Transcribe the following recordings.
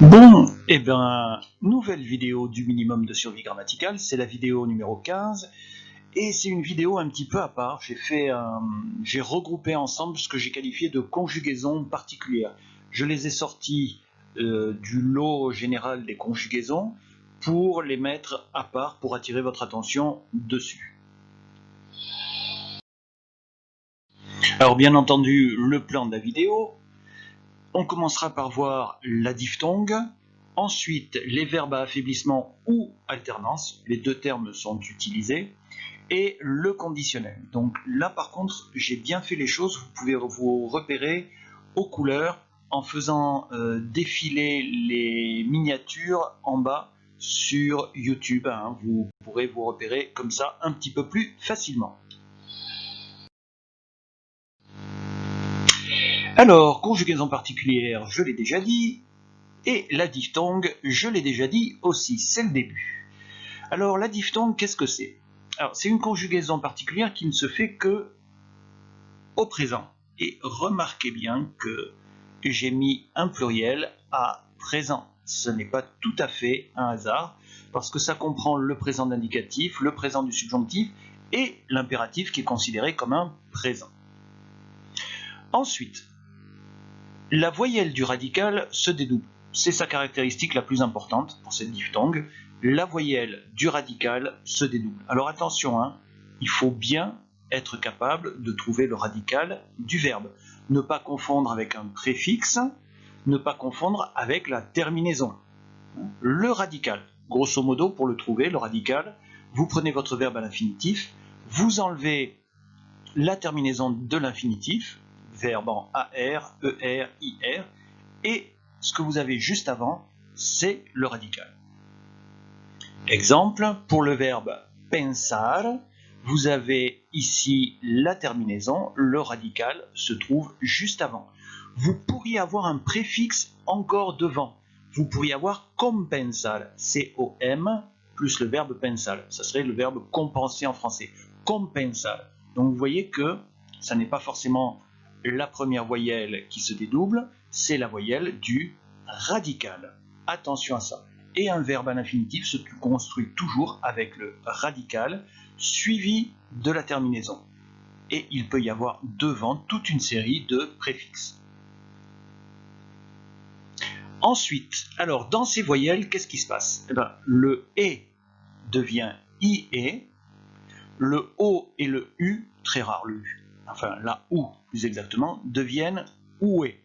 Bon, nouvelle vidéo du minimum de survie grammaticale, c'est la vidéo numéro 15, et c'est une vidéo un petit peu à part. J'ai regroupé ensemble ce que j'ai qualifié de conjugaisons particulières. Je les ai sorties du lot général des conjugaisons pour les mettre à part, pour attirer votre attention dessus. Alors bien entendu, le plan de la vidéo, on commencera par voir la diphtongue, ensuite les verbes à affaiblissement ou alternance, les deux termes sont utilisés, et le conditionnel. Donc là par contre, j'ai bien fait les choses, vous pouvez vous repérer aux couleurs en faisant défiler les miniatures en bas sur YouTube, vous pourrez vous repérer comme ça un petit peu plus facilement. Alors, conjugaison particulière, je l'ai déjà dit, et la diphtongue, je l'ai déjà dit aussi, c'est le début. Alors, la diphtongue, qu'est-ce que c'est? Alors, c'est une conjugaison particulière qui ne se fait que au présent. Et remarquez bien que j'ai mis un pluriel à présent. Ce n'est pas tout à fait un hasard, parce que ça comprend le présent d'indicatif, le présent du subjonctif, et l'impératif qui est considéré comme un présent. Ensuite, la voyelle du radical se dédouble. C'est sa caractéristique la plus importante pour cette diphtongue. La voyelle du radical se dédouble. Alors attention, il faut bien être capable de trouver le radical du verbe. Ne pas confondre avec un préfixe, ne pas confondre avec la terminaison. Le radical, grosso modo, pour le trouver, le radical, vous prenez votre verbe à l'infinitif, vous enlevez la terminaison de l'infinitif, verbe en AR, ER, IR, et ce que vous avez juste avant, c'est le radical. Exemple, pour le verbe pensar, vous avez ici la terminaison, le radical se trouve juste avant. Vous pourriez avoir un préfixe encore devant. Vous pourriez avoir compensar, C-O-M, plus le verbe pensar. Ça serait le verbe compenser en français. Compensar. Donc vous voyez que ça n'est pas forcément la première voyelle qui se dédouble, c'est la voyelle du radical. Attention à ça. Et un verbe à l'infinitif se construit toujours avec le radical suivi de la terminaison. Et il peut y avoir devant toute une série de préfixes. Ensuite, alors dans ces voyelles, qu'est-ce qui se passe? Le « et » devient « ie », le « o » et le « u », très rare le « u », enfin la « ou » plus exactement, deviennent « oué ».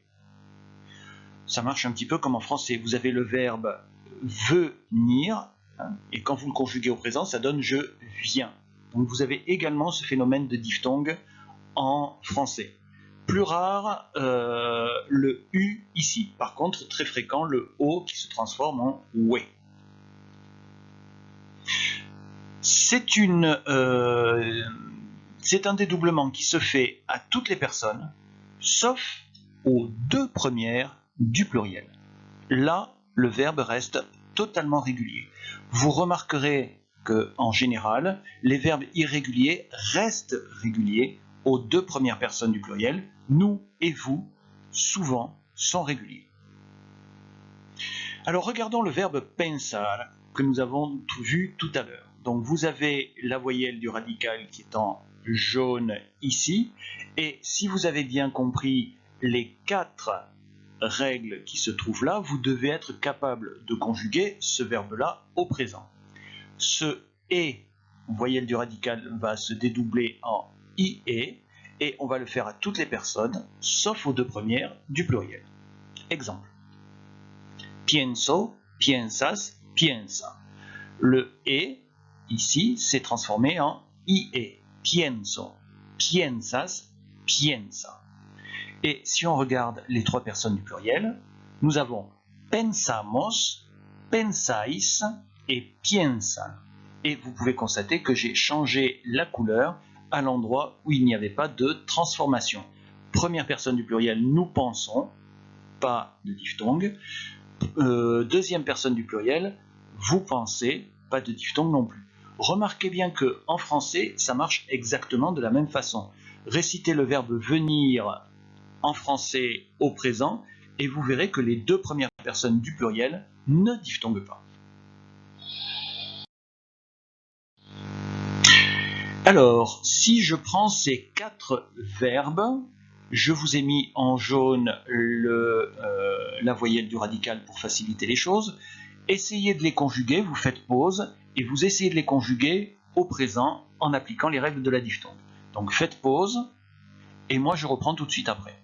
Ça marche un petit peu comme en français. Vous avez le verbe venir, et quand vous le conjuguez au présent, ça donne je viens. Donc vous avez également ce phénomène de diphtongue en français. Plus rare, le U ici. Par contre, très fréquent, le O qui se transforme en oué. C'est un dédoublement qui se fait à toutes les personnes, sauf aux deux premières du pluriel. Là, le verbe reste totalement régulier. Vous remarquerez qu'en général, les verbes irréguliers restent réguliers aux deux premières personnes du pluriel. Nous et vous, souvent, sont réguliers. Alors regardons le verbe pensar que nous avons vu tout à l'heure. Donc vous avez la voyelle du radical qui est en jaune ici, et si vous avez bien compris les 4 règles qui se trouvent là, vous devez être capable de conjuguer ce verbe-là au présent. Ce « et », voyelle du radical, va se dédoubler en « ie », et on va le faire à toutes les personnes, sauf aux deux premières du pluriel. Exemple. Pienso, piensas, piensa. Le « et », ici, s'est transformé en « ie ». Pienso, piensas, piensa. Et si on regarde les 3 personnes du pluriel, nous avons pensamos, pensáis et piensan. Et vous pouvez constater que j'ai changé la couleur à l'endroit où il n'y avait pas de transformation. Première personne du pluriel, nous pensons, pas de diphtongue. Deuxième personne du pluriel, vous pensez, pas de diphtongue non plus. Remarquez bien qu'en français, ça marche exactement de la même façon. Récitez le verbe venir en français au présent, et vous verrez que les deux premières personne du pluriel ne diphtongue pas. Alors, si je prends ces 4 verbes, je vous ai mis en jaune la voyelle du radical pour faciliter les choses. Essayez de les conjuguer, vous faites pause, et vous essayez de les conjuguer au présent en appliquant les règles de la diphtongue. Donc faites pause, et moi je reprends tout de suite après.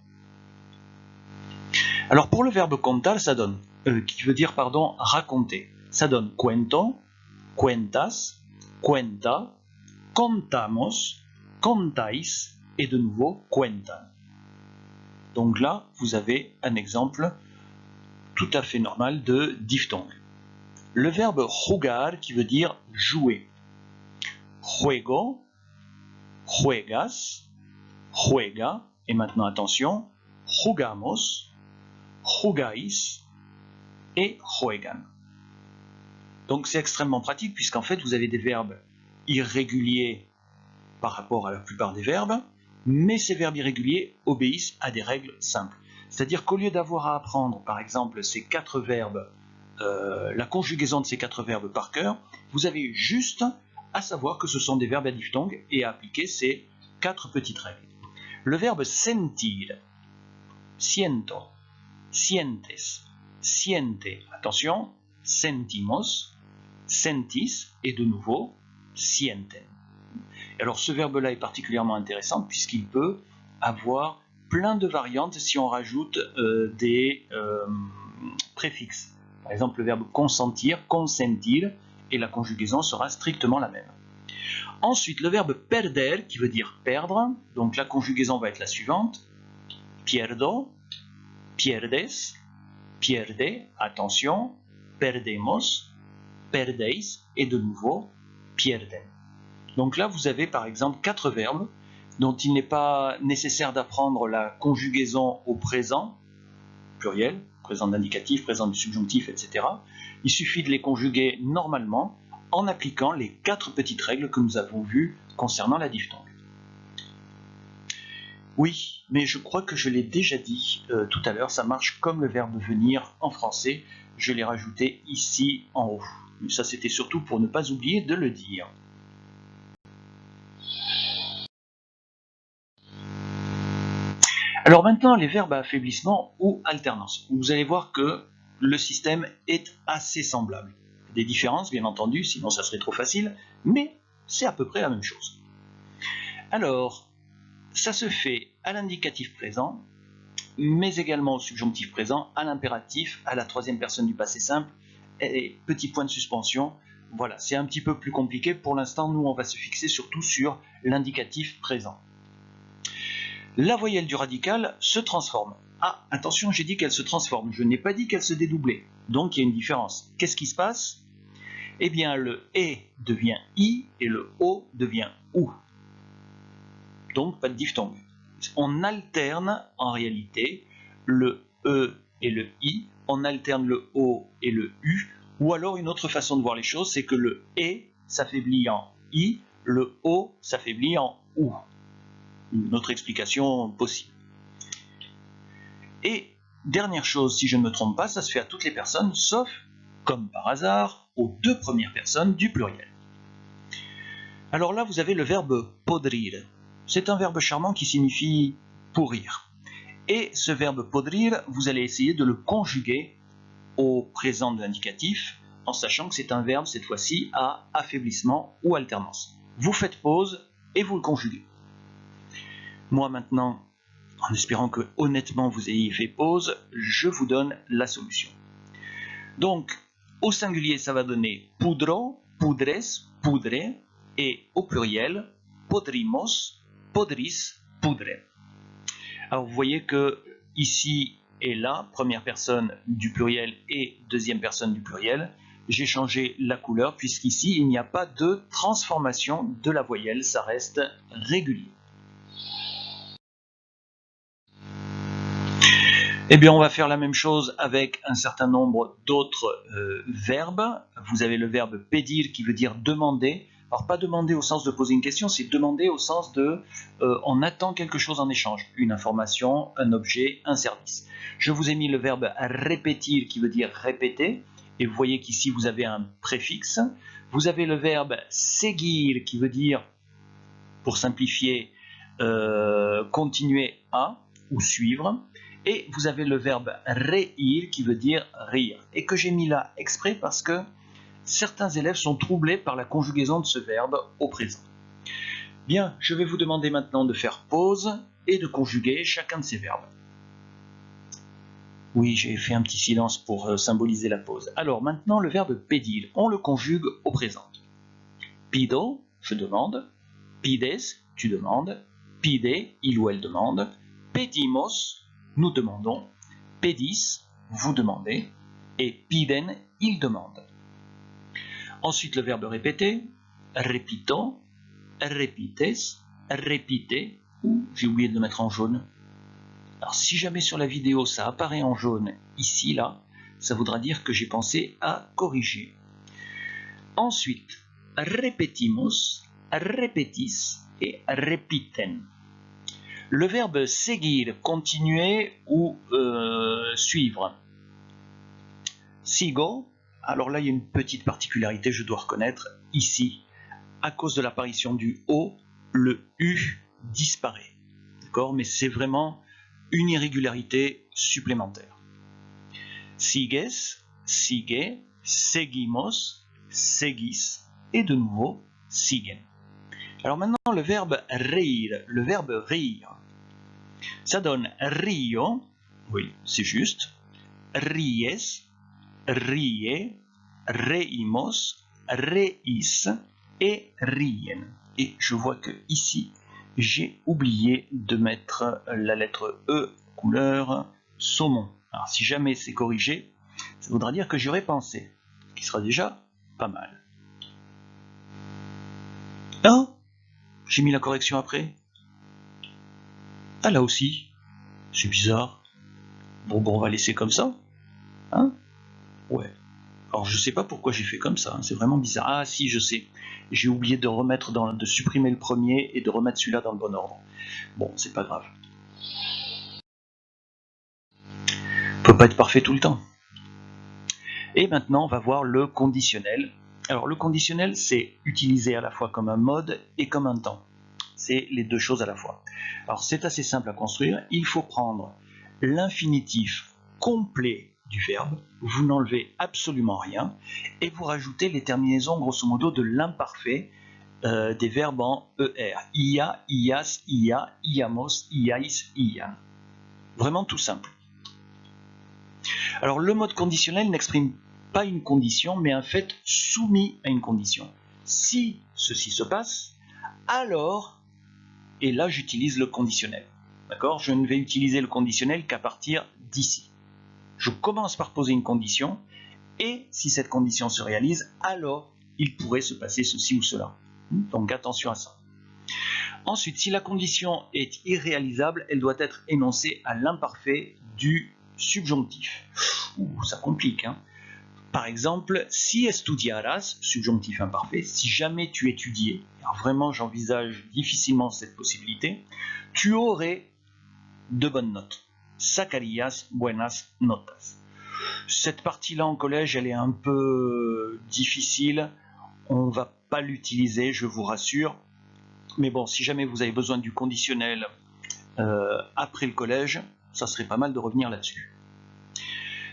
Alors pour le verbe contar, ça donne, qui veut dire raconter, ça donne cuento, cuentas, cuenta, contamos, contáis, et de nouveau cuentan. Donc là, vous avez un exemple tout à fait normal de diphtongue. Le verbe jugar, qui veut dire jouer. Juego, juegas, juega, et maintenant attention, jugamos, jugáis et juegan. Donc c'est extrêmement pratique puisqu'en fait vous avez des verbes irréguliers par rapport à la plupart des verbes, mais ces verbes irréguliers obéissent à des règles simples. C'est-à-dire qu'au lieu d'avoir à apprendre par exemple ces 4 verbes, la conjugaison de ces 4 verbes par cœur, vous avez juste à savoir que ce sont des verbes à diphtongue et à appliquer ces 4 petites règles. Le verbe sentir, siento, sientes, siente, attention, sentimos, sentis et de nouveau sienten. Alors ce verbe-là est particulièrement intéressant puisqu'il peut avoir plein de variantes si on rajoute des préfixes. Par exemple le verbe consentir, consentir, et la conjugaison sera strictement la même. Ensuite le verbe perder qui veut dire perdre, donc la conjugaison va être la suivante. Pierdo, pierdes, pierde, attention, perdemos, perdeis et de nouveau pierden. Donc là vous avez par exemple 4 verbes dont il n'est pas nécessaire d'apprendre la conjugaison au présent, pluriel, présent d'indicatif, présent du subjonctif, etc. Il suffit de les conjuguer normalement en appliquant les 4 petites règles que nous avons vues concernant la diphtongue. Oui, mais je crois que je l'ai déjà dit tout à l'heure, ça marche comme le verbe venir en français, je l'ai rajouté ici en haut. Mais ça c'était surtout pour ne pas oublier de le dire. Alors maintenant, les verbes à affaiblissement ou alternance. Vous allez voir que le système est assez semblable. Des différences, bien entendu, sinon ça serait trop facile, mais c'est à peu près la même chose. Alors, ça se fait à l'indicatif présent, mais également au subjonctif présent, à l'impératif, à la 3e personne du passé simple, et petit point de suspension. Voilà, c'est un petit peu plus compliqué. Pour l'instant, nous, on va se fixer surtout sur l'indicatif présent. La voyelle du radical se transforme. Ah, attention, j'ai dit qu'elle se transforme. Je n'ai pas dit qu'elle se dédoublait. Donc, il y a une différence. Qu'est-ce qui se passe? Eh bien, le « et » devient « i » et le « o » devient « ou ». Donc, pas de diphtongue. On alterne, en réalité, le « e » et le « i ». On alterne le « o » et le « u ». Ou alors, une autre façon de voir les choses, c'est que le « et » s'affaiblit en « i », le « o » s'affaiblit en « ou ». Une autre explication possible. Et dernière chose, si je ne me trompe pas, ça se fait à toutes les personnes, sauf, comme par hasard, aux 2 premières personnes du pluriel. Alors là, vous avez le verbe podrir. C'est un verbe charmant qui signifie pourrir. Et ce verbe podrir, vous allez essayer de le conjuguer au présent de l'indicatif, en sachant que c'est un verbe, cette fois-ci, à affaiblissement ou alternance. Vous faites pause et vous le conjuguez. Moi maintenant, en espérant que honnêtement vous ayez fait pause, je vous donne la solution. Donc, au singulier, ça va donner pudro, pudres, pudre, et au pluriel, podrimos, podris, pudre. Alors vous voyez que ici et là, 1re personne du pluriel et 2e personne du pluriel, j'ai changé la couleur puisqu'ici il n'y a pas de transformation de la voyelle, ça reste régulier. Eh bien, on va faire la même chose avec un certain nombre d'autres verbes. Vous avez le verbe pedir qui veut dire demander. Alors pas demander au sens de poser une question, c'est demander au sens de on attend quelque chose en échange, une information, un objet, un service. Je vous ai mis le verbe repetir qui veut dire répéter, et vous voyez qu'ici vous avez un préfixe. Vous avez le verbe seguir qui veut dire, pour simplifier, continuer à ou suivre. Et vous avez le verbe reír qui veut dire rire, et que j'ai mis là exprès parce que certains élèves sont troublés par la conjugaison de ce verbe au présent. Bien, je vais vous demander maintenant de faire pause et de conjuguer chacun de ces verbes. Oui, j'ai fait un petit silence pour symboliser la pause. Alors maintenant, le verbe pedir, on le conjugue au présent. Pido, je demande. Pides, tu demandes. Pide, il ou elle demande. Pedimos, nous demandons. Pedis, vous demandez. Et piden, il demande. Ensuite, le verbe répéter. Repito, repites, repite, ou j'ai oublié de le mettre en jaune. Alors si jamais sur la vidéo ça apparaît en jaune, ici, là, ça voudra dire que j'ai pensé à corriger. Ensuite, repetimos, repetis et repiten. Le verbe seguir, continuer ou suivre. Sigo, alors là il y a une petite particularité, je dois reconnaître, ici, à cause de l'apparition du O, le U disparaît. D'accord ? Mais c'est vraiment une irrégularité supplémentaire. Sigues, sigue, seguimos, seguis, et de nouveau, siguen. Alors maintenant, le verbe reír, le verbe rire, ça donne rio, oui, c'est juste, ries, rie, reímos, reís et rien. Et je vois que ici, j'ai oublié de mettre la lettre E couleur saumon. Alors si jamais c'est corrigé, ça voudra dire que j'y aurais pensé, ce qui sera déjà pas mal. Ah, j'ai mis la correction après. Ah là aussi, c'est bizarre. Bon, on va laisser comme ça. Hein? Ouais. Alors je sais pas pourquoi j'ai fait comme ça, hein, c'est vraiment bizarre. Ah si, je sais. J'ai oublié de supprimer le premier et de remettre celui-là dans le bon ordre. Bon, c'est pas grave. Peut pas être parfait tout le temps. Et maintenant, on va voir le conditionnel. Alors le conditionnel, c'est utilisé à la fois comme un mode et comme un temps. C'est les deux choses à la fois. Alors c'est assez simple à construire. Il faut prendre l'infinitif complet du verbe, vous n'enlevez absolument rien, et vous rajoutez les terminaisons grosso modo de l'imparfait des verbes en ER. Ia, ias, ia, iamos, iais, ian. Vraiment tout simple. Alors le mode conditionnel n'exprime pas une condition, mais un fait soumis à une condition. Si ceci se passe, alors, et là j'utilise le conditionnel. D'accord ? Je ne vais utiliser le conditionnel qu'à partir d'ici. Je commence par poser une condition, et si cette condition se réalise, alors il pourrait se passer ceci ou cela. Donc attention à ça. Ensuite, si la condition est irréalisable, elle doit être énoncée à l'imparfait du subjonctif. Ça complique, hein. Par exemple, si estudiaras, subjonctif imparfait, si jamais tu étudiais, alors vraiment j'envisage difficilement cette possibilité, tu aurais de bonnes notes. Sacarías buenas notas. Cette partie-là en collège, elle est un peu difficile. On ne va pas l'utiliser, je vous rassure. Mais bon, si jamais vous avez besoin du conditionnel après le collège, ça serait pas mal de revenir là-dessus.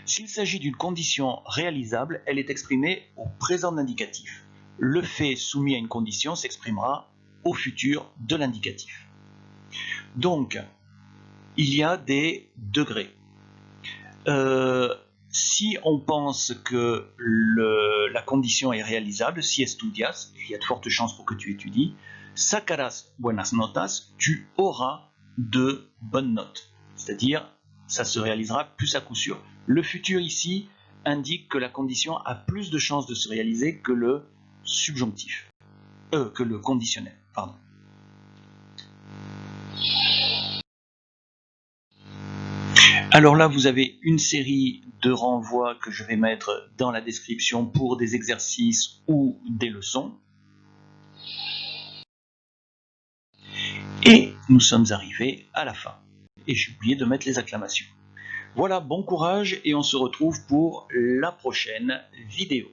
S'il s'agit d'une condition réalisable, elle est exprimée au présent de l'indicatif. Le fait soumis à une condition s'exprimera au futur de l'indicatif. Donc, il y a des degrés. Si on pense que la condition est réalisable, si estudias, il y a de fortes chances pour que tu étudies, sacarás buenas notas, tu auras de bonnes notes. C'est-à-dire, ça se réalisera plus à coup sûr. Le futur ici indique que la condition a plus de chances de se réaliser que le subjonctif, que le conditionnel, pardon. Alors là, vous avez une série de renvois que je vais mettre dans la description pour des exercices ou des leçons. Et nous sommes arrivés à la fin. Et j'ai oublié de mettre les acclamations. Voilà, bon courage et on se retrouve pour la prochaine vidéo.